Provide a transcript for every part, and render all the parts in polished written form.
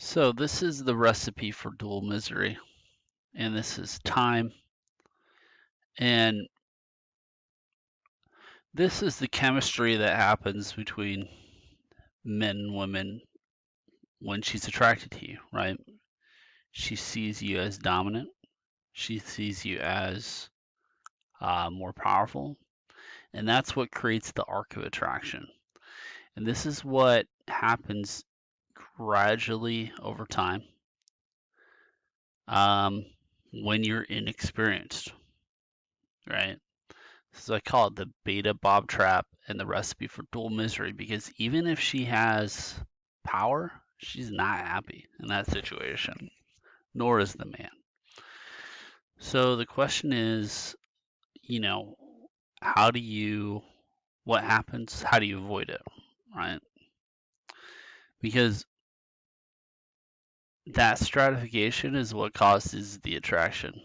So this is the recipe for dual misery, and this is time, and this is the chemistry that happens between men and women when she's attracted to you, right? She sees you as dominant. She sees you as more powerful, and that's what creates the arc of attraction. And this is what happens gradually over time um, when you're inexperienced, right? So I call it the beta bob trap and the recipe for dual misery because even if she has power, she's not happy in that situation, nor is the man. So the question is, you know, how do you, what happens? How do you avoid it, right? Because that stratification is what causes the attraction.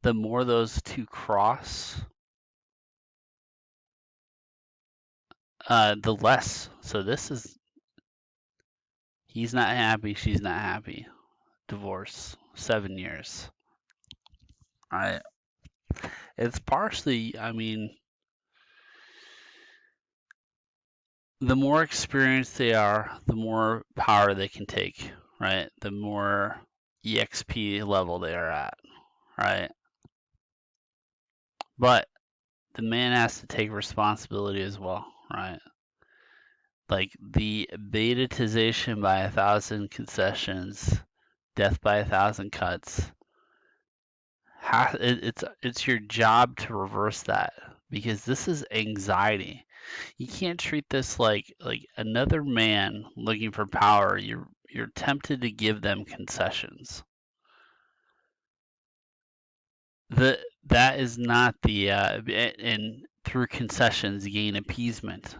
The more those two cross, the less. So this is, he's not happy, she's not happy. Divorce, 7 years. I It's partially, I mean, the more experienced they are, the more power they can take, right? The more EXP level they are at, right? But the man has to take responsibility as well, right? Like the betatization by 1,000 concessions, death by 1,000 cuts. It's your job to reverse that because this is anxiety. You can't treat this like another man looking for power. You're tempted to give them concessions. That is not and through concessions gain appeasement,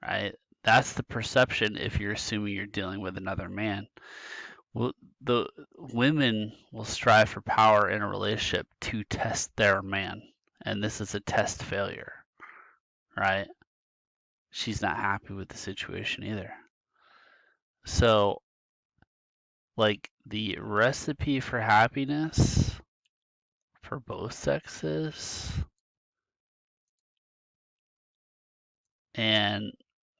right? That's the perception if you're assuming you're dealing with another man. Well, the women will strive for power in a relationship to test their man, and this is a test failure, right? She's not happy with the situation either. So, like the recipe for happiness for both sexes and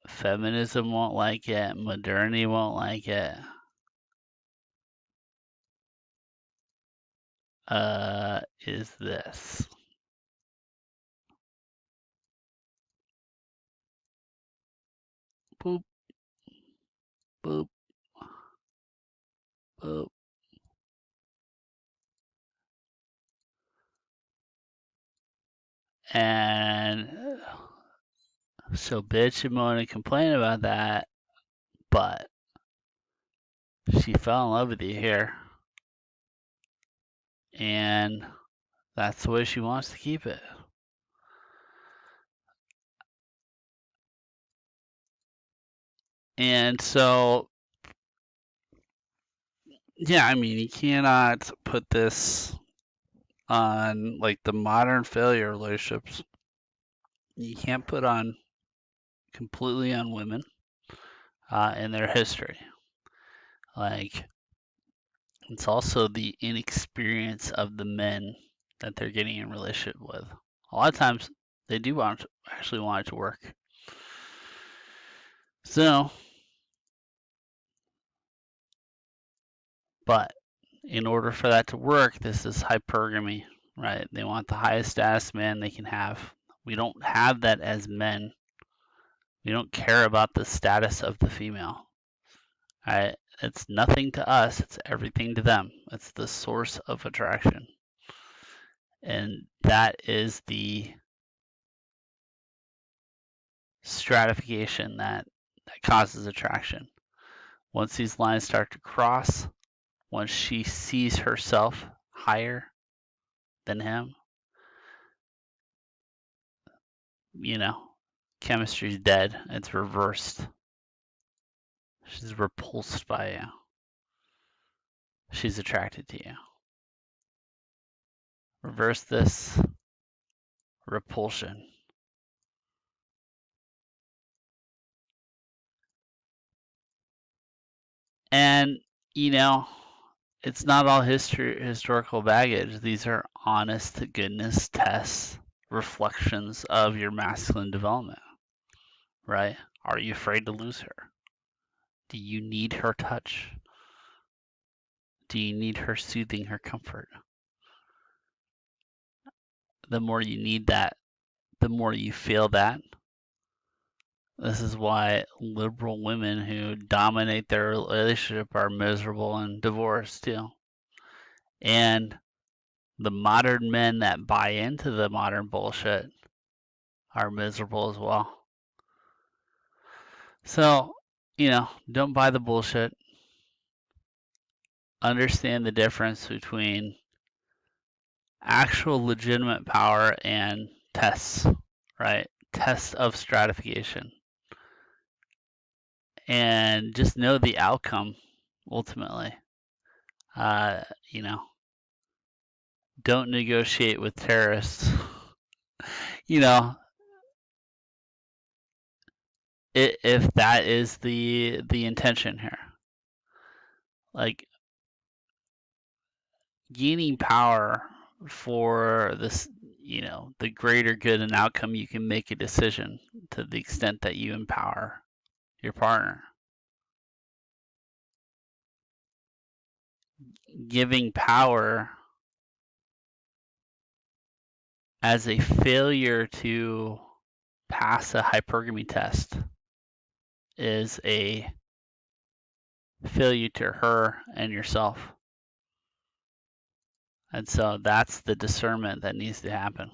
feminism won't like it, modernity won't like it. Is this. Boop, boop, boop. And so bitch and moan and complain about that, but she fell in love with you here. And that's the way she wants to keep it. And so, yeah, I mean, you cannot put this on like the modern failure relationships. You can't put on completely on women in their history. Like, it's also the inexperience of the men that they're getting in relationship with. A lot of times, they do actually want it to work. So, but in order for that to work, this is hypergamy, right? They want the highest status man they can have. We don't have that as men. We don't care about the status of the female. Right? It's nothing to us, it's everything to them. It's the source of attraction. And that is the stratification that causes attraction. Once these lines start to cross, once she sees herself higher than him, you know, chemistry's dead. It's reversed. She's repulsed by you. She's attracted to you. Reverse this repulsion. And, you know, it's not all historical baggage. These are honest to goodness tests, reflections of your masculine development, right? Are you afraid to lose her? Do you need her touch? Do you need her soothing, her comfort? The more you need that, the more you feel that. This is why liberal women who dominate their relationship are miserable and divorced too. And the modern men that buy into the modern bullshit are miserable as well. So, don't buy the bullshit. Understand the difference between actual legitimate power and tests, right? Tests of stratification. And just know the outcome ultimately. Uh, you know, don't negotiate with terrorists. you know, if that is the intention here. Like gaining power for this, the greater good and outcome, you can make a decision to the extent that you empower your partner. Giving power as a failure to pass a hypergamy test is a failure to her and yourself. And so that's the discernment that needs to happen.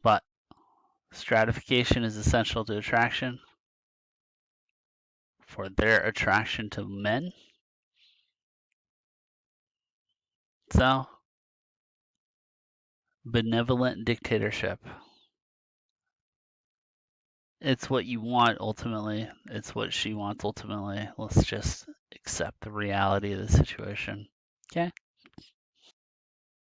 But stratification is essential to attraction for their attraction to men. So, benevolent dictatorship. It's what you want ultimately. It's what she wants ultimately. Let's just accept the reality of the situation. Okay?